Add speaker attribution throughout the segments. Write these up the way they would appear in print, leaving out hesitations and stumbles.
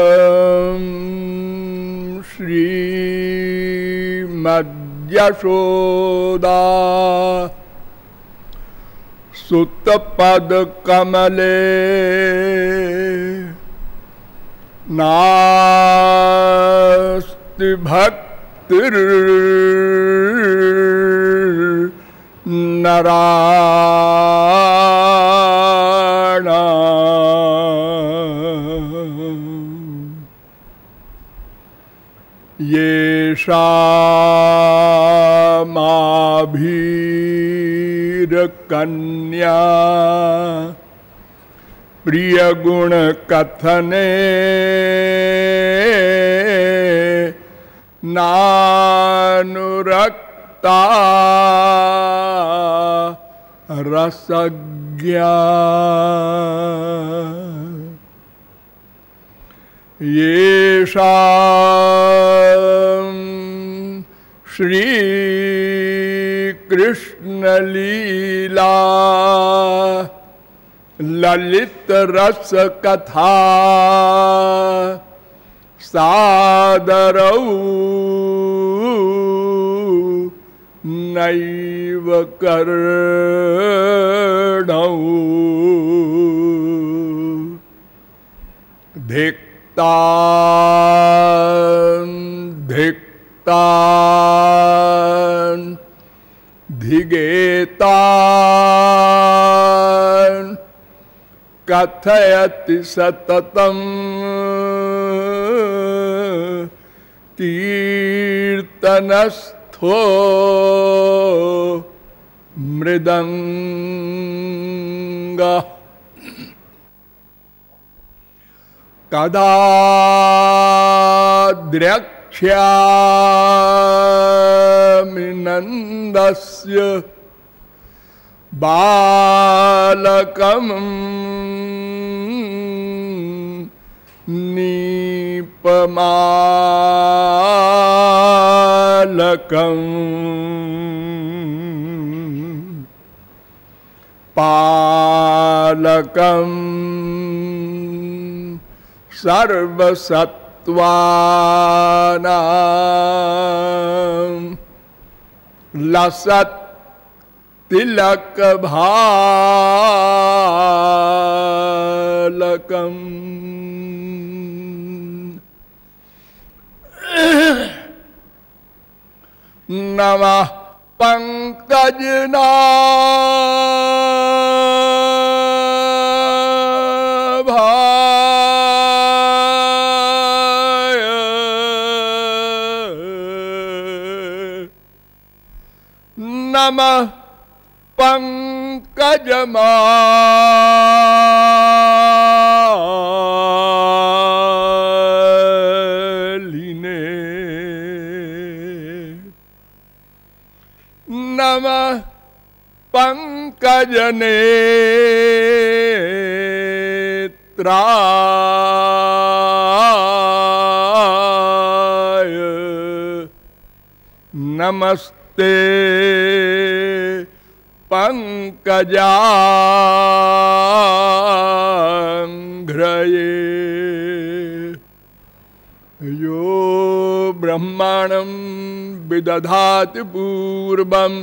Speaker 1: येषां श्रीमद्यशोदा सुतपदकमले नास्ति भक्तिर्नराणाम् येषामाभीरकन्या प्रियगुण कथने नानुरक्ता रसज्ञा येषां श्री कृष्ण लीला ललित रस कथा सादरौ नैव कर्णौ धिक्तान् धिक्तान् धिगेतान् कथयति सततं कीर्तनस्थो मृदंगः कदा द्रक्ष्यामि नन्दस्य बालकं नीपमालकम् पालकम् सर्वसत्त्वानां लसत् तिलक भालकम् नमः पंकजनाभाय नमः पंकजमालिने नमः पंकजनेत्राय नमस्ते पंकजांघ्रये यो ब्रह्माणं विदधाति पूर्वं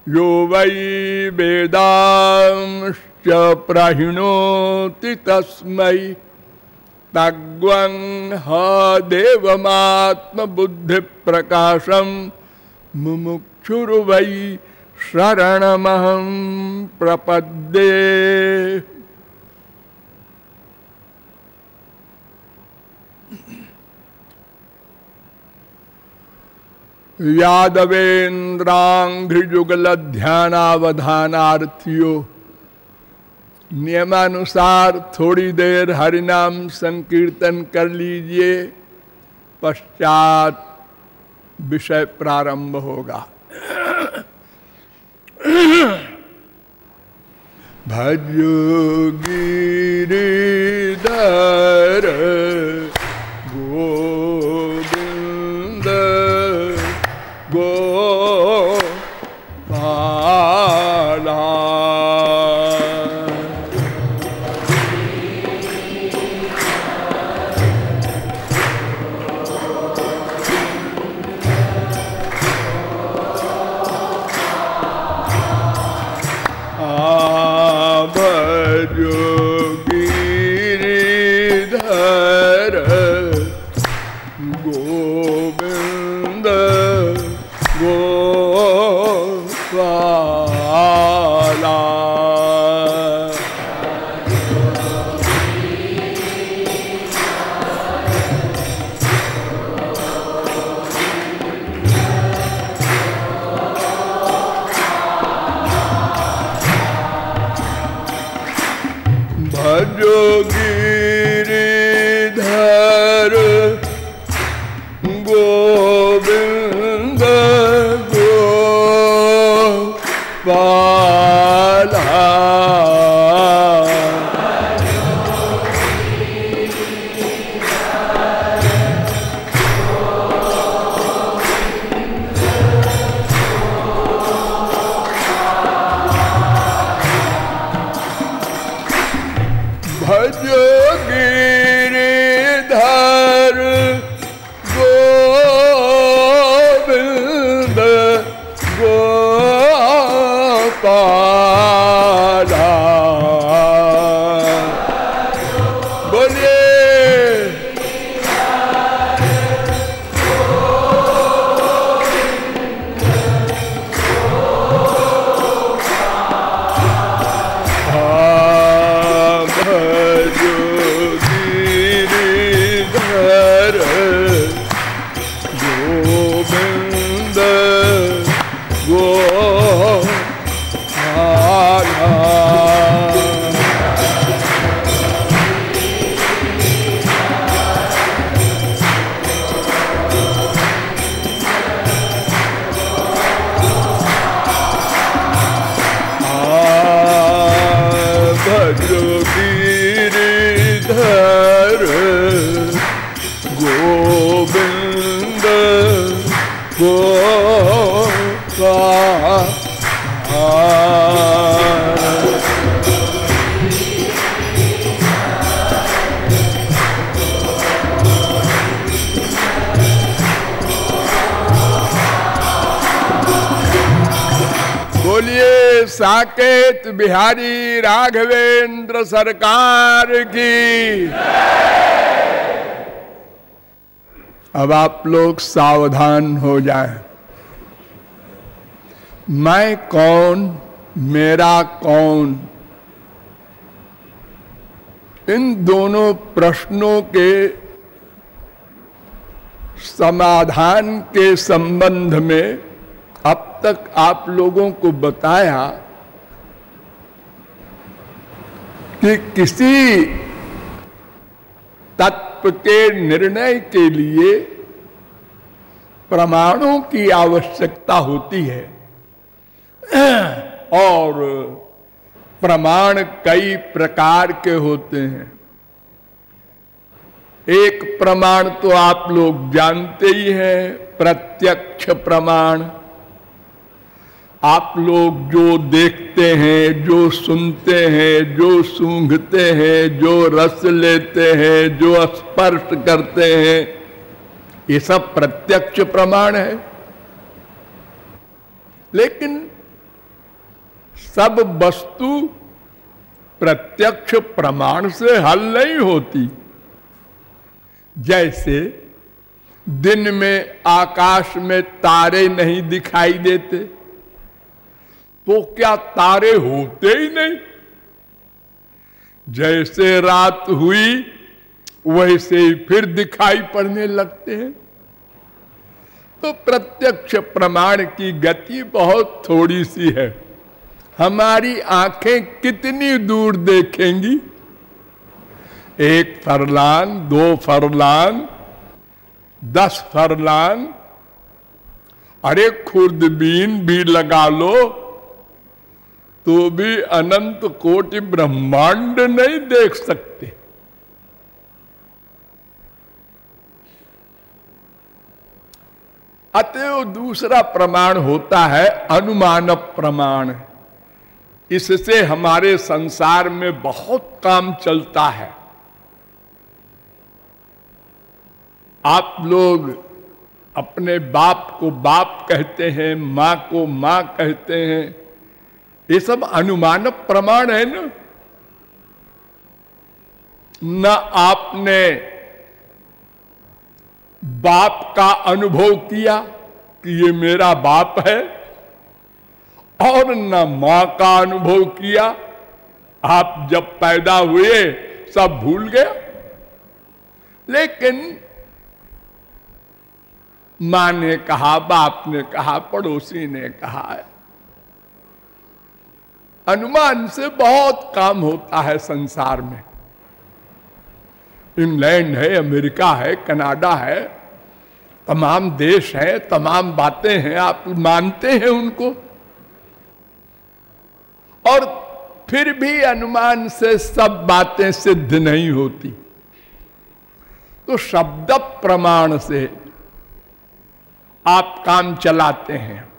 Speaker 1: यो वै वेदांश्च प्रहिणोति तस्मै तग्वं ह देवमात्मबुद्धिप्रकाशं मुमुक्षुर्वै शरणमहं प्रपद्ये। यादवेन्द्रांघ्रिजुगलध्यानावधानार्थियों नियमानुसार थोड़ी देर हरिनाम संकीर्तन कर लीजिए, पश्चात विषय प्रारंभ होगा। भजो गिरिधर गोविंद गोविंद गिरिधर गोविंद गोपाला। भजो गिरिधर गोविंद गोपाला। भजो गिरिधर गोविंद गोपाला। बोलिए गिरिधर गोविंद गोपाला। बोलिए साकेत बिहारी राघवेंद्र सरकार की। अब आप लोग सावधान हो जाएं। मैं कौन, मेरा कौन, इन दोनों प्रश्नों के समाधान के संबंध में अब तक आप लोगों को बताया कि किसी तत्व के निर्णय के लिए प्रमाणों की आवश्यकता होती है और प्रमाण कई प्रकार के होते हैं। एक प्रमाण तो आप लोग जानते ही हैं, प्रत्यक्ष प्रमाण। आप लोग जो देखते हैं, जो सुनते हैं, जो सूंघते हैं, जो रस लेते हैं, जो स्पर्श करते हैं, ये सब प्रत्यक्ष प्रमाण है। लेकिन सब वस्तु प्रत्यक्ष प्रमाण से हल नहीं होती। जैसे दिन में आकाश में तारे नहीं दिखाई देते, तो क्या तारे होते ही नहीं? जैसे रात हुई वैसे ही फिर दिखाई पड़ने लगते हैं। तो प्रत्यक्ष प्रमाण की गति बहुत थोड़ी सी है। हमारी आंखें कितनी दूर देखेंगी? 1 फरलांग, 2 फरलांग, 10 फरलांग, अरे खुर्दबीन भी लगा लो तो भी अनंत कोटि ब्रह्मांड नहीं देख सकते। अतएव दूसरा प्रमाण होता है अनुमान प्रमाण। इससे हमारे संसार में बहुत काम चलता है। आप लोग अपने बाप को बाप कहते हैं, मां को मां कहते हैं, ये सब अनुमान प्रमाण है ना। न आपने बाप का अनुभव किया कि ये मेरा बाप है, और न मां का अनुभव किया। आप जब पैदा हुए सब भूल गया, लेकिन मां ने कहा, बाप ने कहा, पड़ोसी ने कहा। अनुमान से बहुत काम होता है संसार में। इंग्लैंड है, अमेरिका है, कनाडा है, तमाम देश है, तमाम बातें हैं, आप मानते हैं उनको, और फिर भी अनुमान से सब बातें सिद्ध नहीं होती। तो शब्द प्रमाण से आप काम चलाते हैं।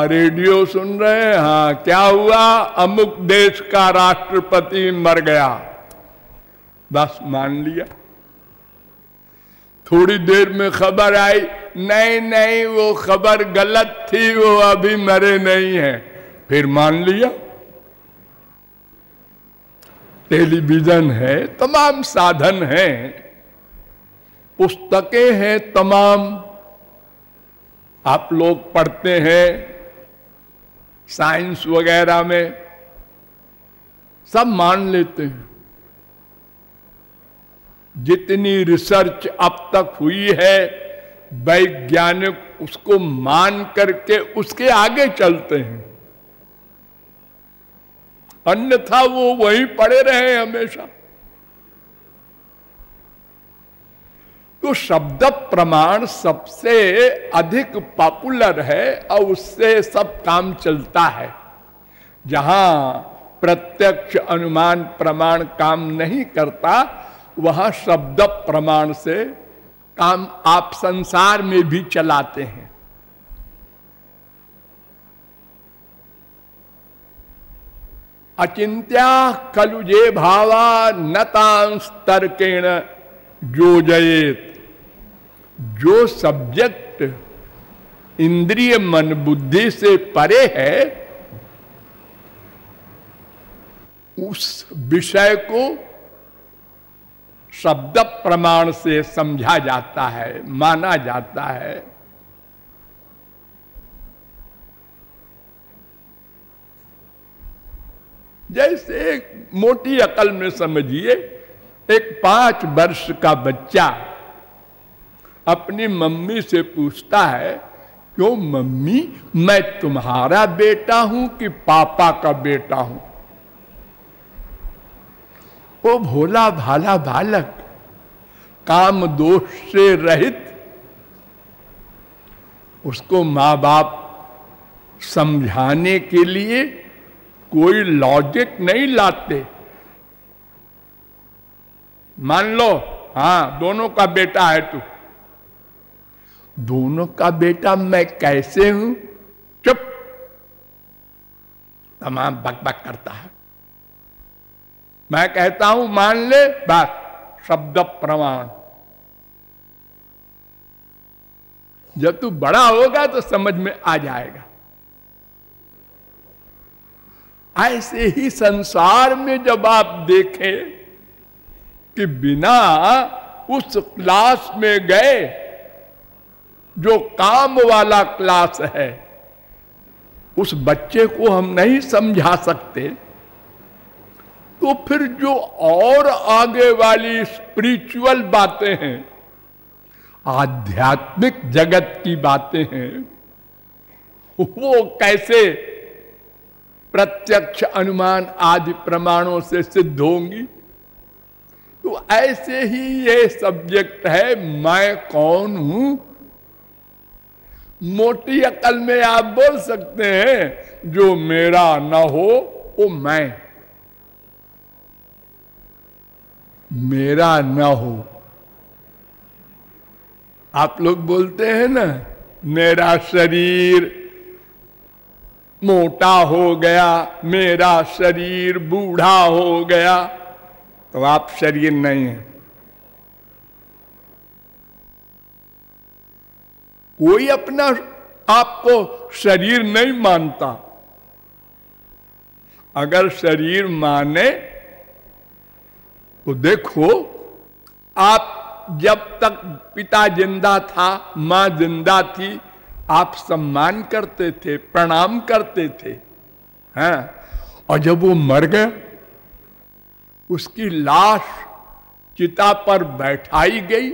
Speaker 1: रेडियो सुन रहे हैं, हाँ क्या हुआ, अमुक देश का राष्ट्रपति मर गया, बस मान लिया। थोड़ी देर में खबर आई, नहीं नहीं वो खबर गलत थी, वो अभी मरे नहीं है, फिर मान लिया। टेलीविजन है, तमाम साधन हैं, पुस्तकें हैं तमाम, आप लोग पढ़ते हैं साइंस वगैरह में, सब मान लेते हैं। जितनी रिसर्च अब तक हुई है, वैज्ञानिक उसको मान करके उसके आगे चलते हैं, अन्यथा वो वहीं पड़े रहे हमेशा। तो शब्द प्रमाण सबसे अधिक पॉपुलर है और उससे सब काम चलता है। जहां प्रत्यक्ष अनुमान प्रमाण काम नहीं करता, वहां शब्द प्रमाण से काम आप संसार में भी चलाते हैं। अचिंत्या खलु जे भावा नतांस तर्केण योजयेत। जो सब्जेक्ट इंद्रिय मन बुद्धि से परे है, उस विषय को शब्द प्रमाण से समझा जाता है, माना जाता है। जैसे एक मोटी अकल में समझिए, एक 5 वर्ष का बच्चा अपनी मम्मी से पूछता है, क्यों मम्मी मैं तुम्हारा बेटा हूं कि पापा का बेटा हूं? वो भोला भाला बालक, काम दोष से रहित, उसको माँ बाप समझाने के लिए कोई लॉजिक नहीं लाते। मान लो हाँ दोनों का बेटा है तू, दोनों का बेटा मैं कैसे हूं? चुप, तमाम बकबक करता है। मैं कहता हूं मान ले, बस शब्द प्रमाण। जब तू बड़ा होगा तो समझ में आ जाएगा। ऐसे ही संसार में जब आप देखें कि बिना उस क्लास में गए, जो काम वाला क्लास है, उस बच्चे को हम नहीं समझा सकते, तो फिर जो और आगे वाली स्पिरिचुअल बातें हैं, आध्यात्मिक जगत की बातें हैं, वो कैसे प्रत्यक्ष अनुमान आदि प्रमाणों से सिद्ध होंगी? तो ऐसे ही ये सब्जेक्ट है, मैं कौन हूं। मोटी अकल में आप बोल सकते हैं, जो मेरा न हो वो मैं, मेरा न हो। आप लोग बोलते हैं ना, मेरा शरीर मोटा हो गया, मेरा शरीर बूढ़ा हो गया, तो आप शरीर नहीं है। कोई अपना आपको शरीर नहीं मानता। अगर शरीर माने तो देखो, आप जब तक पिता जिंदा था, मां जिंदा थी, आप सम्मान करते थे, प्रणाम करते थे, हैं? और जब वो मर गए, उसकी लाश चिता पर बैठाई गई,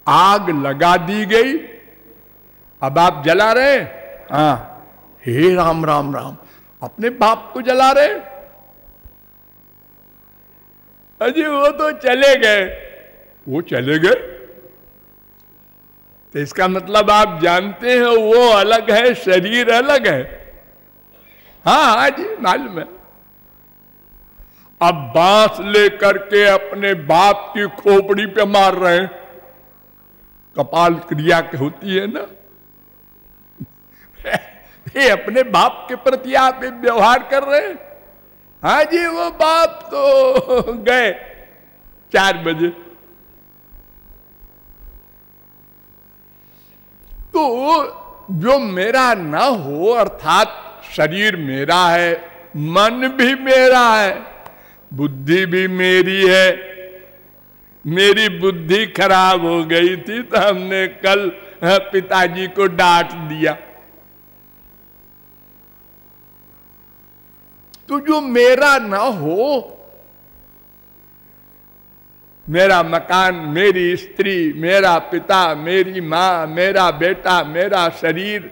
Speaker 1: आग लगा दी गई, अब आप जला रहे? हाँ, हे राम राम राम, अपने बाप को जला रहे? अजी वो तो चले गए। वो चले गए तो इसका मतलब आप जानते हैं वो अलग है, शरीर अलग है। हाँ हाँ जी, मालूम है। अब बांस लेकर के अपने बाप की खोपड़ी पे मार रहे हैं, कपाल क्रिया के होती है ना। ये अपने बाप के प्रति आप व्यवहार कर रहे हैं। हाँ जी, वो बाप तो गए 4 बजे। तो जो मेरा ना हो, अर्थात शरीर मेरा है, मन भी मेरा है, बुद्धि भी मेरी है। मेरी बुद्धि खराब हो गई थी तो हमने कल पिताजी को डांट दिया। तो जो मेरा ना हो, मेरा मकान, मेरी स्त्री, मेरा पिता, मेरी मां, मेरा बेटा, मेरा शरीर,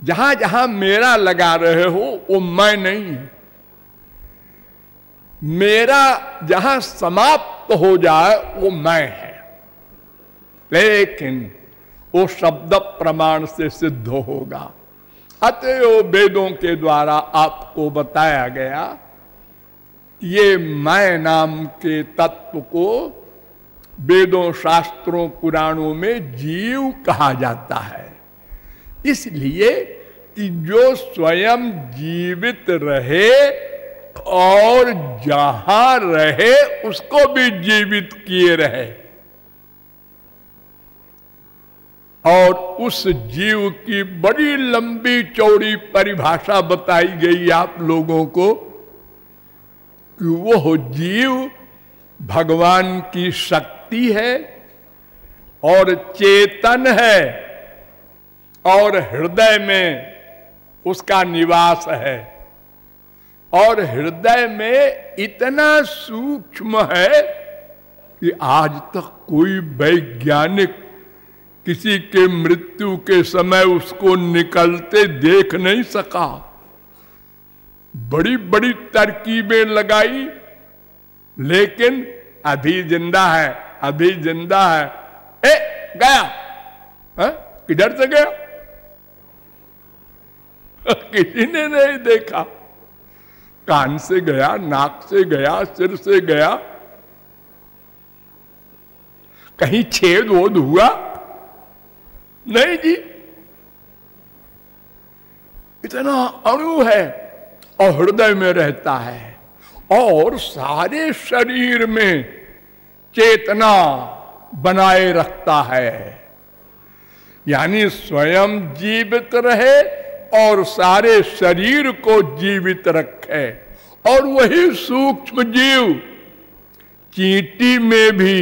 Speaker 1: जहां जहां मेरा लगा रहे हो वो मैं नहीं है। मेरा जहां समाप्त हो जाए वो मैं है। लेकिन वो शब्द प्रमाण से सिद्ध होगा। अतएव वेदों के द्वारा आपको बताया गया, ये मैं नाम के तत्व को वेदों, शास्त्रों, पुराणों में जीव कहा जाता है। इसलिए कि जो स्वयं जीवित रहे और जहां रहे उसको भी जीवित किए रहे, और उस जीव की बड़ी लंबी चौड़ी परिभाषा बताई गई आप लोगों को कि वो जीव भगवान की शक्ति है और चेतन है और हृदय में उसका निवास है, और हृदय में इतना सूक्ष्म है कि आज तक कोई वैज्ञानिक किसी के मृत्यु के समय उसको निकलते देख नहीं सका। बड़ी बड़ी तरकीबें लगाई, लेकिन अभी जिंदा है, अभी जिंदा है। गया है? किधर से गया? किसी ने नहीं देखा। कान से गया, नाक से गया, सिर से गया, कहीं छेद वोद हुआ नहीं जी। इतना अणु है और हृदय में रहता है, और सारे शरीर में चेतना बनाए रखता है। यानी स्वयं जीवित रहे और सारे शरीर को जीवित रखे। और वही सूक्ष्म जीव चींटी में भी,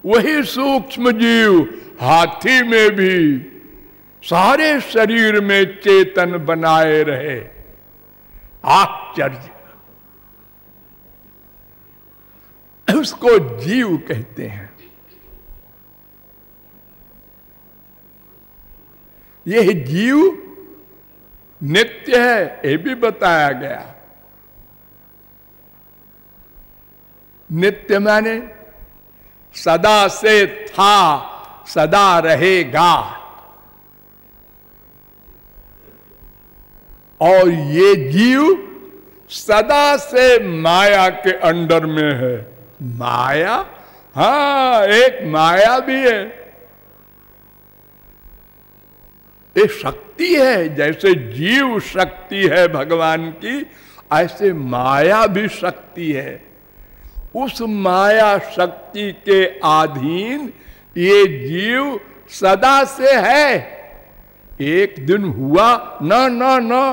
Speaker 1: वही सूक्ष्म जीव हाथी में भी, सारे शरीर में चेतन बनाए रहे। आश्चर्य! उसको जीव कहते हैं। यह जीव नित्य है, ये भी बताया गया। नित्य माने सदा से था, सदा रहेगा। और ये जीव सदा से माया के अंडर में है। माया, हाँ, एक माया भी है। ये शक्ति है। जैसे जीव शक्ति है भगवान की, ऐसे माया भी शक्ति है। उस माया शक्ति के अधीन ये जीव सदा से है। एक दिन हुआ ना ना ना,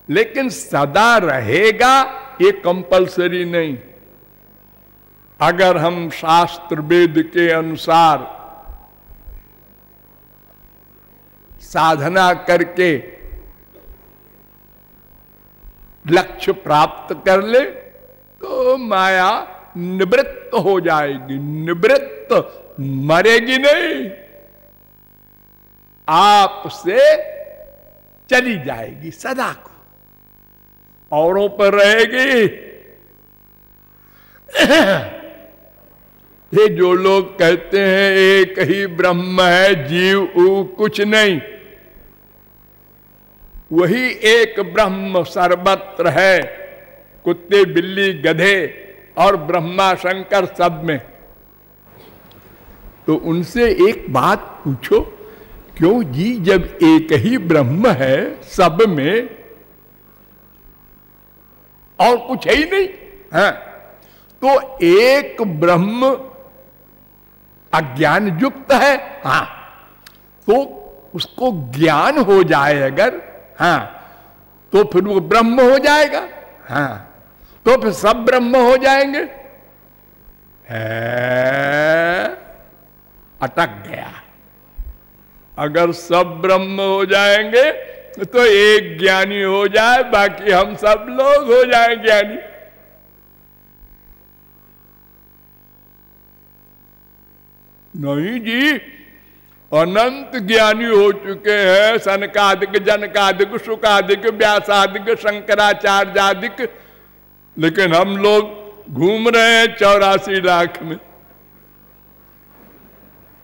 Speaker 1: लेकिन सदा रहेगा ये कंपलसरी नहीं। अगर हम शास्त्र वेद के अनुसार साधना करके लक्ष्य प्राप्त कर ले तो माया निवृत्त हो जाएगी। निवृत्त, मरेगी नहीं, आपसे चली जाएगी सदा को, औरों पर रहेगी। ये जो लोग कहते हैं एक ही ब्रह्म है, जीव कुछ नहीं, वही एक ब्रह्म सर्वत्र है, कुत्ते बिल्ली गधे और ब्रह्मा शंकर सब में। तो उनसे एक बात पूछो, क्यों जी जब एक ही ब्रह्म है सब में और कुछ है ही नहीं है, तो एक ब्रह्म अज्ञान युक्त है, हाँ, तो उसको ज्ञान हो जाए अगर, हाँ, तो फिर वो ब्रह्म हो जाएगा, हाँ, तो फिर सब ब्रह्म हो जाएंगे। है, अटक गया। अगर सब ब्रह्म हो जाएंगे तो एक ज्ञानी हो जाए, बाकी हम सब लोग हो जाए ज्ञानी। नहीं जी, अनंत ज्ञानी हो चुके हैं, सनकादिक जनकादिक सुकादिक व्यासादिक शंकराचार्यादिक, लेकिन हम लोग घूम रहे हैं 84 लाख में।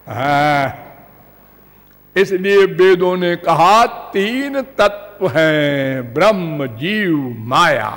Speaker 1: हाँ, इसलिए वेदों ने कहा 3 तत्व हैं, ब्रह्म जीव माया।